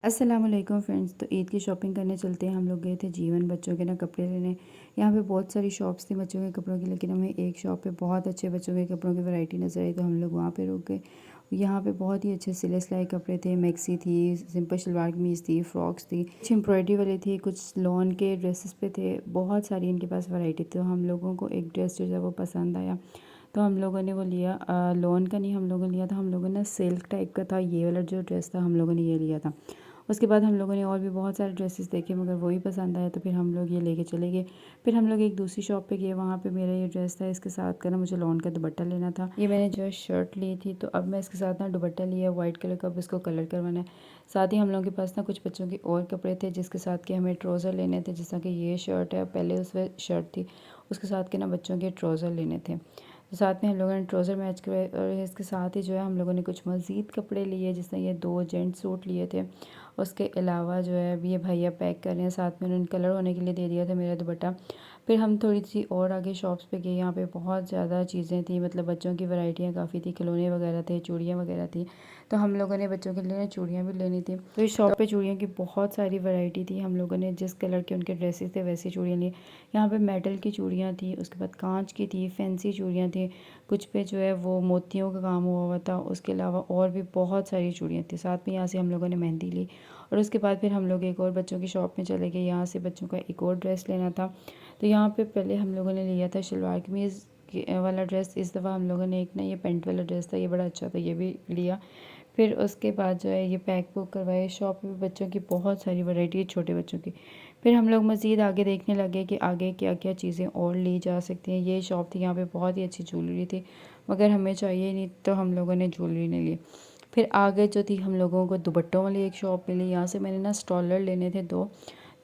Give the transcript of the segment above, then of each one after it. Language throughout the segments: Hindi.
अस्सलामुअलैकुम फ्रेंड्स। तो ईद की शॉपिंग करने चलते हैं। हम लोग गए थे जीवन बच्चों के ना कपड़े लेने। यहाँ पे बहुत सारी शॉप्स थी बच्चों के कपड़ों की, लेकिन हमें एक शॉप पे बहुत अच्छे बच्चों के कपड़ों की वैरायटी नज़र आई, तो हम लोग वहाँ पे रुक गए। यहाँ पे बहुत ही अच्छे सिले सिलाई कपड़े थे, मैक्सी थी, सिंपल शलवार कमीज़ थी, फ्रॉक्स थी, कुछ एम्ब्रॉयडरी वाले थे, कुछ लॉन के ड्रेसेस पे थे। बहुत सारी इनके पास वैरायटी थी। तो हम लोगों को एक ड्रेस जो है वो पसंद आया, तो हम लोगों ने वो लिया। लॉन का नहीं हम लोगों ने लिया था, हम लोगों ने सिल्क टाइप का था ये वाला जो ड्रेस था, हम लोगों ने ये लिया था। उसके बाद हम लोगों ने और भी बहुत सारे ड्रेसेस देखे, मगर वही पसंद आया, तो फिर हम लोग ये लेके चले गए। फिर हम लोग एक दूसरी शॉप पे गए, वहाँ पे मेरा ये ड्रेस था, इसके साथ का ना मुझे लॉन का दुपट्टा लेना था। ये मैंने जो है शर्ट ली थी, तो अब मैं इसके साथ ना दुपट्टा लिया वाइट कलर का, अब इसको कलर करवाना है। साथ ही हम लोगों के पास ना कुछ बच्चों के और कपड़े थे, जिसके साथ के हमें ट्राउज़र लेने थे। जैसा कि ये शर्ट है, पहले उस पर शर्ट थी, उसके साथ के ना बच्चों के ट्राउज़र लेने थे। तो साथ में हम लोगों ने ट्राउज़र मैच करवाए, और इसके साथ ही जो है हम लोगों ने कुछ मज़ीद कपड़े लिए, जिसमें ये 2 जेंट्स सूट लिए थे। उसके अलावा जो है अभी ये भैया पैक कर रहे हैं, साथ में उन्होंने कलर होने के लिए दे दिया था मेरा दुपट्टा। फिर हम थोड़ी सी और आगे शॉप्स पे गए, यहाँ पे बहुत ज़्यादा चीज़ें थी, मतलब बच्चों की वैरायटियाँ काफ़ी थी, खिलौने वगैरह थे, चूड़ियाँ वगैरह थी। तो हम लोगों ने बच्चों के लिए चूड़ियाँ भी लेनी थी। तो इस शॉप पे चूड़ियों की बहुत सारी वैरायटी थी। हम लोगों ने जिस कलर के उनके ड्रेसेस थे वैसी चूड़ियाँ ली। यहाँ पे मेटल की चूड़ियाँ थी, उसके बाद कांच की थी, फैंसी चूड़ियाँ थी, कुछ पे जो है वो मोतियों का काम हुआ हुआ था। उसके अलावा और भी बहुत सारी चूड़ियाँ थी। साथ में यहाँ से हम लोगों ने मेहंदी ली, और उसके बाद फिर हम लोग एक और बच्चों की शॉप में चले गए। यहाँ से बच्चों का एक और ड्रेस लेना था। तो यहाँ पे पहले हम लोगों ने लिया था शलवार कमीज़ वाला ड्रेस। इस दफ़ा हम लोगों ने एक ना ये पेंट वाला ड्रेस था, ये बड़ा अच्छा था, ये भी लिया। फिर उसके बाद जो है ये पैक बुक करवाए। शॉप में बच्चों की बहुत सारी वैरायटी है, छोटे बच्चों की। फिर हम लोग मज़ीद आगे देखने लगे कि आगे क्या क्या चीज़ें और ली जा सकती हैं। ये शॉप थी, यहाँ पे बहुत ही अच्छी ज्वेलरी थी, मगर हमें चाहिए नहीं, तो हम लोगों ने ज्वेलरी नहीं ली। फिर आगे जो थी हम लोगों को दुपट्टों वाली एक शॉप मिली। यहाँ से मैंने ना स्टॉलर लेने थे 2,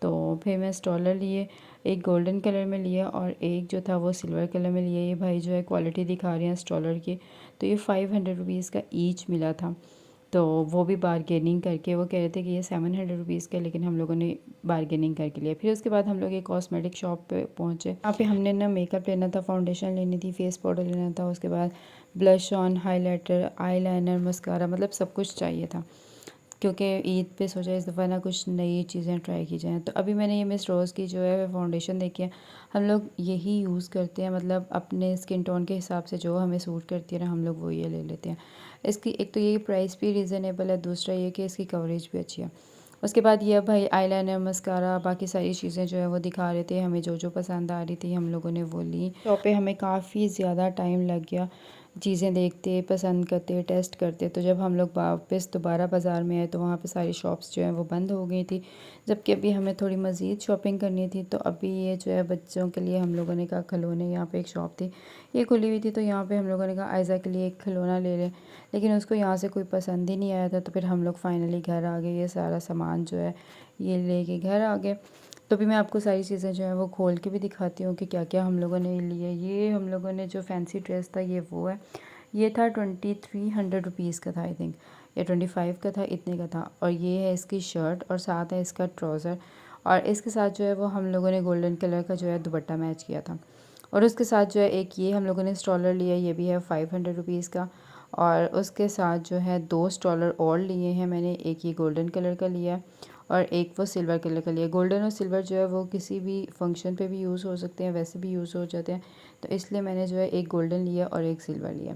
तो फिर मैं स्टॉलर लिए। एक गोल्डन कलर में लिया और एक जो था वो सिल्वर कलर में लिया। ये भाई जो है क्वालिटी दिखा रहे हैं स्टॉलर की। तो ये 500 रुपीज़ का ईच मिला था। तो वो भी बारगेनिंग करके वो कह रहे थे कि ये 700 रुपीज़ का, लेकिन हम लोगों ने बारगेनिंग करके लिया। फिर उसके बाद हम लोग एक कॉस्मेटिक शॉप पे पहुँचे। यहाँ पे हमने ना मेकअप लेना था, फाउंडेशन लेनी थी, फेस पाउडर लेना था, उसके बाद blush on, highlighter, eyeliner, mascara, मतलब सब कुछ चाहिए था, क्योंकि ईद पे सोचा इस दफ़ा ना कुछ नई चीज़ें ट्राई की जाएँ। तो अभी मैंने ये मिस रोज़ की जो है फाउंडेशन देखी है। हम लोग यही यूज़ करते हैं, मतलब अपने स्किन टोन के हिसाब से जो हमें सूट करती है ना, हम लोग वो ये ले लेते हैं। इसकी एक तो ये प्राइस भी रीज़नेबल है, दूसरा ये कि इसकी कवरेज भी अच्छी है। उसके बाद ये भाई आईलाइनर, मस्कारा, बाकी सारी चीज़ें जो है वो दिखा रहे थे। हमें जो जो पसंद आ रही थी हम लोगों ने वो ली। शॉप पे हमें काफ़ी ज़्यादा टाइम लग गया, चीज़ें देखते, पसंद करते, टेस्ट करते। तो जब हम लोग वापस दोबारा बाज़ार में आए, तो वहाँ पे सारी शॉप्स जो हैं वो बंद हो गई थी, जबकि अभी हमें थोड़ी मज़ीद शॉपिंग करनी थी। तो अभी ये जो है बच्चों के लिए हम लोगों ने कहा खिलौने, यहाँ पे एक शॉप थी, ये खुली हुई थी, तो यहाँ पे हम लोगों ने कहा आयज़ा के लिए एक खिलौना ले लें, लेकिन उसको यहाँ से कोई पसंद ही नहीं आया था। तो फिर हम लोग फाइनली घर आ गए, ये सारा सामान जो है ये लेके घर आ गए। तो भी मैं आपको सारी चीज़ें जो है वो खोल के भी दिखाती हूँ कि क्या क्या हम लोगों ने लिए। ये हम लोगों ने जो फैंसी ड्रेस था ये वो है, ये था 2300 रुपीज़ का था, आई थिंक, या 25 का था, इतने का था। और ये है इसकी शर्ट, और साथ है इसका ट्राउज़र, और इसके साथ जो है वो हम लोगों ने गोल्डन कलर का जो है दुपट्टा मैच किया था। और उसके साथ जो है एक ये हम लोगों ने स्टॉलर लिया, ये भी है 500 रुपीज़ का। और उसके साथ जो है 2 स्टॉलर और लिए हैं मैंने, एक ये गोल्डन कलर का लिया और एक वो सिल्वर कलर का लिया। गोल्डन और सिल्वर जो है वो किसी भी फंक्शन पे भी यूज़ हो सकते हैं, वैसे भी यूज़ हो जाते हैं, तो इसलिए मैंने जो है एक गोल्डन लिया और एक सिल्वर लिया।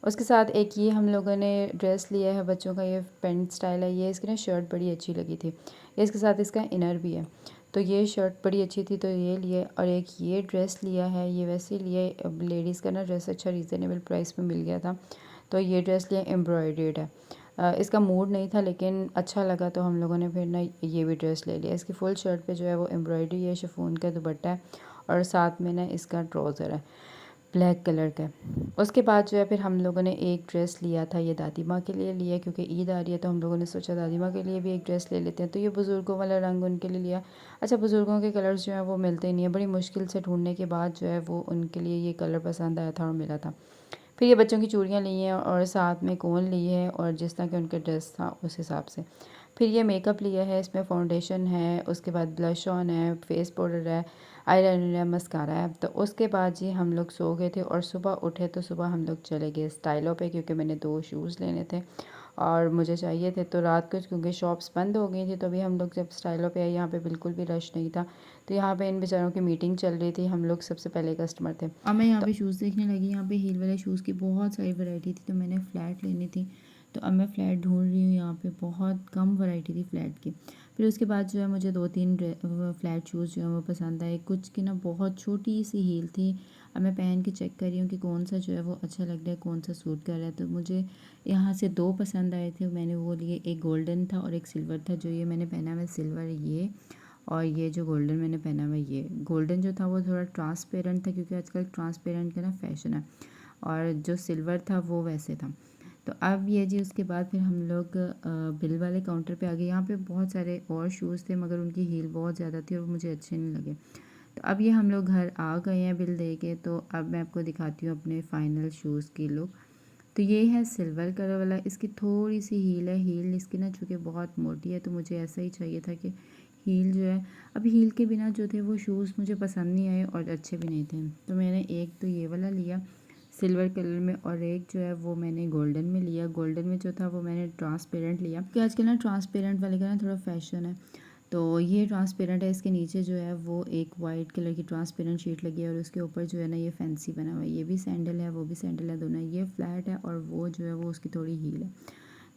उसके साथ एक ये हम लोगों ने ड्रेस लिया है बच्चों का, ये पेंट स्टाइल है। ये इसकी ना शर्ट बड़ी अच्छी लगी थी, इसके साथ इसका इनर भी है, तो ये शर्ट बड़ी अच्छी थी, तो ये लिए। और एक ये ड्रेस लिया है, ये वैसे लिए, लेडीज़ का ना ड्रेस अच्छा रीज़नेबल प्राइस में मिल गया था, तो ये ड्रेस लिया, एम्ब्रॉयडेड है। इसका मूड नहीं था, लेकिन अच्छा लगा, तो हम लोगों ने फिर ना ये भी ड्रेस ले लिया। इसकी फुल शर्ट पे जो है वो एम्ब्रॉयडरी है, शिफॉन का दुपट्टा है, और साथ में ना इसका ट्राउज़र है ब्लैक कलर का। उसके बाद जो है फिर हम लोगों ने एक ड्रेस लिया था, ये दादी माँ के लिए लिया, क्योंकि ईद आ रही है, तो हम लोगों ने सोचा दादी माँ के लिए भी एक ड्रेस ले लेते हैं। तो ये बुज़ुर्गों वाला रंग उनके लिए लिया। अच्छा, बुज़ुर्गों के कलर्स जो हैं वो मिलते ही नहीं है, बड़ी मुश्किल से ढूंढने के बाद जो है वो उनके लिए ये कलर पसंद आया था और मिला था। फिर ये बच्चों की चूड़ियाँ ली हैं, और साथ में कोन ली है, और जिस तरह के उनके ड्रेस था उस हिसाब से। फिर ये मेकअप लिया है, इसमें फाउंडेशन है, उसके बाद ब्लश ऑन है, फेस पाउडर है, आईलाइनर है, मस्कारा है। तो उसके बाद जी हम लोग सो गए थे, और सुबह उठे तो सुबह हम लोग चले गए स्टाइलों पे, क्योंकि मैंने 2 शूज़ लेने थे। और मुझे चाहिए थे। तो रात को क्योंकि शॉप्स बंद हो गई थी, तो अभी हम लोग जब स्टाइलो पे आए, यहाँ पे बिल्कुल भी रश नहीं था। तो यहाँ पे इन बेचारों की मीटिंग चल रही थी, हम लोग सबसे पहले कस्टमर थे। अब मैं यहाँ पे शूज़ देखने लगी, यहाँ पे हील वाले शूज़ की बहुत सारी वैरायटी थी, तो मैंने फ़्लैट लेनी थी। तो अब मैं फ़्लैट ढूंढ रही हूँ, यहाँ पे बहुत कम वैरायटी थी फ़्लैट की। फिर उसके बाद जो है मुझे 2-3 फ़्लैट शूज़ जो है वो पसंद आए। कुछ की ना बहुत छोटी सी हील थी। अब मैं पहन के चेक कर रही हूँ कि कौन सा जो है वो अच्छा लग रहा है, कौन सा सूट कर रहा है। तो मुझे यहाँ से 2 पसंद आए थे, मैंने वो लिए। एक गोल्डन था और एक सिल्वर था। जो ये मैंने पहना हुआ है सिल्वर है ये, और ये जो गोल्डन मैंने पहना हुआ है ये। गोल्डन जो था वो थोड़ा ट्रांसपेरेंट था, क्योंकि आजकल ट्रांसपेरेंट का ना फैशन है, और जो सिल्वर था वो वैसे था। तो अब ये जी उसके बाद फिर हम लोग बिल वाले काउंटर पे आ गए। यहाँ पे बहुत सारे और शूज़ थे, मगर उनकी हील बहुत ज़्यादा थी और मुझे अच्छे नहीं लगे। तो अब ये हम लोग घर आ गए हैं बिल दे के। तो अब मैं आपको दिखाती हूँ अपने फ़ाइनल शूज़ की लुक। तो ये है सिल्वर कलर वाला, इसकी थोड़ी सी हील है। हील इसकी ना चूँकि बहुत मोटी है, तो मुझे ऐसा ही चाहिए था कि हील जो है, अब हील के बिना जो थे वो शूज़ मुझे पसंद नहीं आए और अच्छे भी नहीं थे। तो मैंने एक तो ये वाला लिया सिल्वर कलर में, और एक जो है वो मैंने गोल्डन में लिया। गोल्डन में जो था वो मैंने ट्रांसपेरेंट लिया, क्योंकि आजकल ना ट्रांसपेरेंट वाले का ना थोड़ा फैशन है। तो ये ट्रांसपेरेंट है, इसके नीचे जो है वो एक वाइट कलर की ट्रांसपेरेंट शीट लगी है, और उसके ऊपर जो है ना ये फैंसी बना हुआ है। ये भी सैंडल है, वो भी सैंडल है, दोनों। ये फ्लैट है और वो जो है वो उसकी थोड़ी हील है।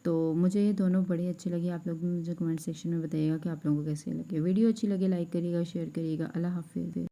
तो मुझे ये दोनों बड़ी अच्छी लगी। आप लोग मुझे कमेंट सेक्शन में बताइएगा कि आप लोगों को कैसे लगे। वीडियो अच्छी लगे लाइक करिएगा, शेयर करिएगा। अल्लाह हाफिज़।